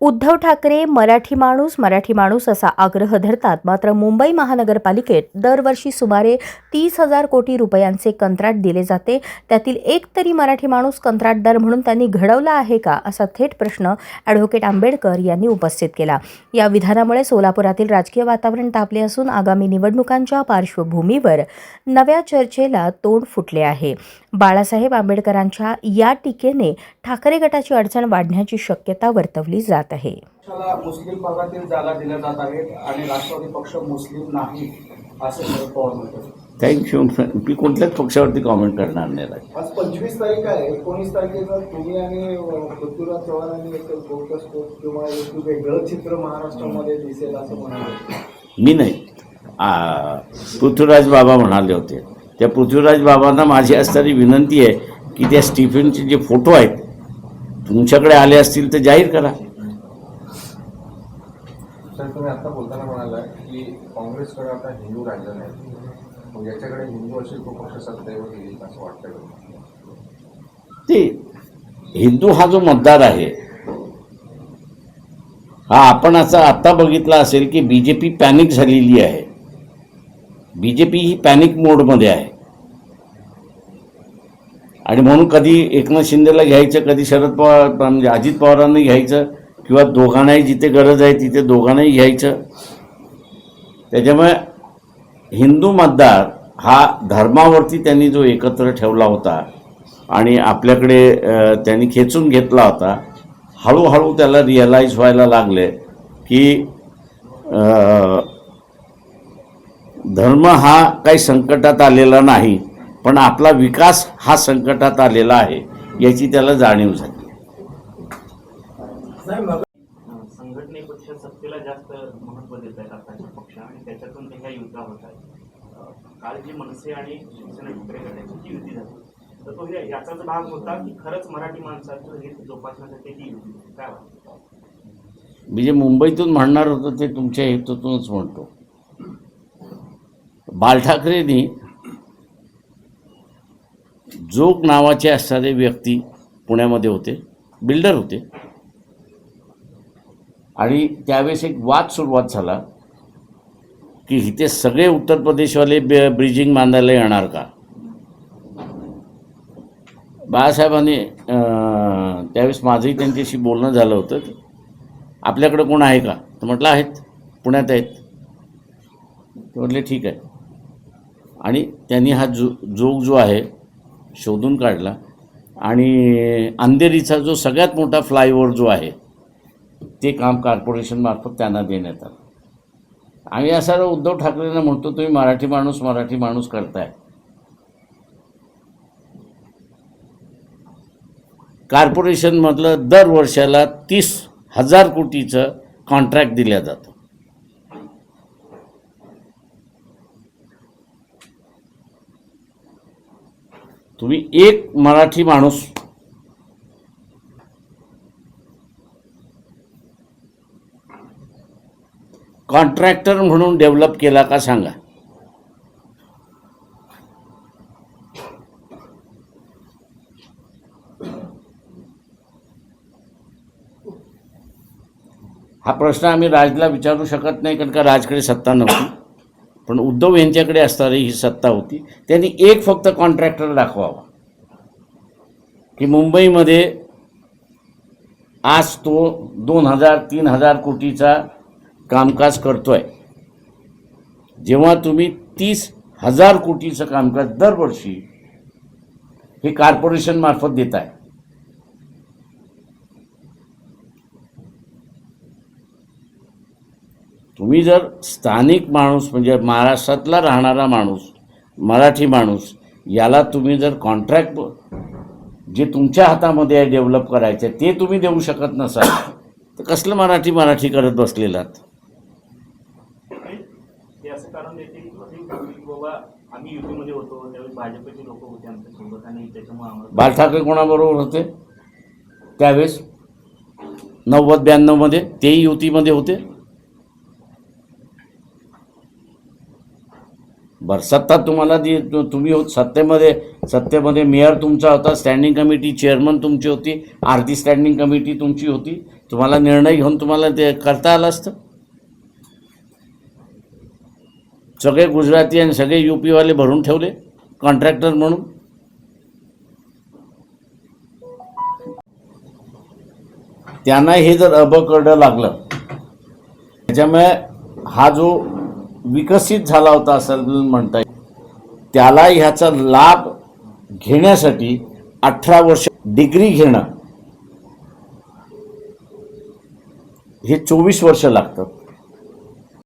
उद्धव ठाकरे मराठी माणूस असा आग्रह धरतात. मात्र मुंबई महानगरपालिकेत दरवर्षी सुमारे 30,000 कोटी रुपयांचे कंत्राट दिले जाते. त्यातील एक तरी मराठी माणूस कंत्राटदार म्हणून त्यांनी घडवला आहे का, असा थेट प्रश्न ॲडव्होकेट आंबेडकर यांनी उपस्थित केला. या विधानामुळे सोलापुरातील राजकीय वातावरण तापले असून आगामी निवडणुकांच्या पार्श्वभूमीवर नव्या चर्चेला तोंड फुटले आहे. बाळासाहेब आंबेडकरांच्या या टीकेने ठाकरे गटाची अडचण वाढण्याची शक्यता वर्तवली जात आहे. मुस्लिम भागातील जागा दिल्या जात आहेत आणि राष्ट्रवादी पक्ष मुस्लिम नाही असं शरद पवार म्हणतात. थँक्यू. मी कोणत्याच पक्षावरती कॉमेंट करणार नाही. आज 25 तारीख आहे. 19 तारखेला तुम्ही आणि पृथ्वीराज चव्हाणांनी एक बोगस किंवा एक वेगळं चित्र महाराष्ट्रामध्ये दिसेल असं म्हणाले. मी नाही, पृथ्वीराज बाबा म्हणाले होते. त्या पृथ्वीराज बाबांना माझी असणारी विनंती आहे की त्या स्टीफनचे जे फोटो आहेत तुमच्याकडे आले असतील तर जाहीर करा. सर, तुम्ही आता बोलताना म्हणाला की काँग्रेसकडे आता हिंदू राज्य नाही, मग याच्याकडे हिंदू अशी तो पक्ष सत्तेवर येईल असं वाटतं का? ते हिंदू हा जो मतदार आहे हा आपण आता बघितला असेल की बीजेपी पॅनिक झालेली आहे. बीजेपी ही पॅनिक मोडमध्ये आहे आणि म्हणून कधी एकनाथ शिंदेला घ्यायचं, कधी शरद पवार म्हणजे अजित पवारांनी घ्यायचं किंवा दोघांनाही जिथे गरज आहे तिथे दोघांनाही घ्यायचं. त्याच्यामुळे हिंदू मतदार हा धर्मावरती त्यांनी जो एकत्र ठेवला होता आणि आपल्याकडे त्यांनी खेचून घेतला होता, हळूहळू त्याला रिअलाईज व्हायला लागले की धर्म हा काही संकटात आलेला नाही, पण आपला विकास हा संकटात आलेला आहे याची त्याला जाणीव झाली. संघटनेपेक्षा सत्तेला जास्त महत्त्व देत आहेत आताच्या पक्ष आणि त्याच्यातून ह्या युद्धा होत आहेत. काल जी मनसे आणि शिवसेना ठाकरे गटाची युती झाली तर तो याचाच भाग होता की खरंच मराठी माणसाचं हित जोपासण्यासाठी ती युती काय वाटतं? मी जे मुंबईतून म्हणणार होतो ते तुमच्या हेतूतूनच म्हणतो. बाळ ठाकरेंनी जोग नावाचे असणारे व्यक्ती पुण्यामध्ये होते, बिल्डर होते आणि त्यावेळेस एक वाद सुरुवात झाला की इथे सगळे उत्तर प्रदेशवाले ब्रिजिंग बांधायला येणार का. बाळासाहेबांनी त्यावेळेस माझंही त्यांच्याशी बोलणं झालं होतं. आपल्याकडे कोण आहे का, तर म्हटलं आहेत, पुण्यात आहेत. ते म्हटले ठीक आहे. आणि त्यांनी हा जोग जो आहे शोधून काढला आणि अंधेरीचा जो सगळ्यात मोठा फ्लायओव्हर जो आहे ते काम कॉर्पोरेशनमार्फत त्यांना देण्यात आलं. आम्ही असा उद्धव ठाकरेंना म्हणतो तुम्ही मराठी माणूस करताय. कॉर्पोरेशनमधलं दर वर्षाला 30,000 कोटीचं कॉन्ट्रॅक्ट दिलं जातं. तुम्ही एक मराठी माणूस कॉन्ट्रॅक्टर म्हणून डेव्हलप केला का सांगा. हा प्रश्न आम्ही राजला विचारू शकत नाही कारण का राजकडे सत्ता नव्हती, पण उद्धव यांच्याकडे असणारी ही सत्ता होती. त्यांनी एक फक्त कॉन्ट्रॅक्टर दाखवावा की मुंबईमध्ये आज तो 2,000-3,000 कोटीचा कामकाज करतोय, जेव्हा तुम्ही 30,000 कोटीचं कामकाज दरवर्षी हे कॉर्पोरेशन मार्फत देताय. तुम्ही जर स्थानिक माणूस म्हणजे महाराष्ट्रातला राहणारा माणूस, मराठी माणूस याला तुम्ही जर कॉन्ट्रॅक्ट जे तुमच्या हातामध्ये आहे डेव्हलप करायचं ते तुम्ही देऊ शकत नसाल तर कसलं मराठी करत बसलेलात. हे असं कारण देते की बाबा आम्ही युतीमध्ये होतो त्यावेळी भाजपचे लोक होते आमच्यासोबत आणि त्याच्यामुळे बाळ ठाकरे कोणाबरोबर होते त्यावेळेस 90-92 मध्ये तेही युतीमध्ये होते. बरं, सत्ता तुम्हाला तुम्ही होत सत्तेमध्ये मेयर तुमचा होता, स्टँडिंग कमिटी चेअरमन तुमची होती, आरती स्टँडिंग कमिटी तुमची होती. तुम्हाला निर्णय घेऊन तुम्हाला ते करता आलं असतं. सगळे गुजराती आणि सगळे UP वाले भरून ठेवले कॉन्ट्रॅक्टर म्हणून. त्यांना हे जर अबकरडं लागलं, त्याच्यामुळे हा जो विकसित झाला होता असं म्हणता येईल, त्याला ह्याचा लाभ घेण्यासाठी 18 वर्ष डिग्री घेणं हे 24 वर्ष लागतात.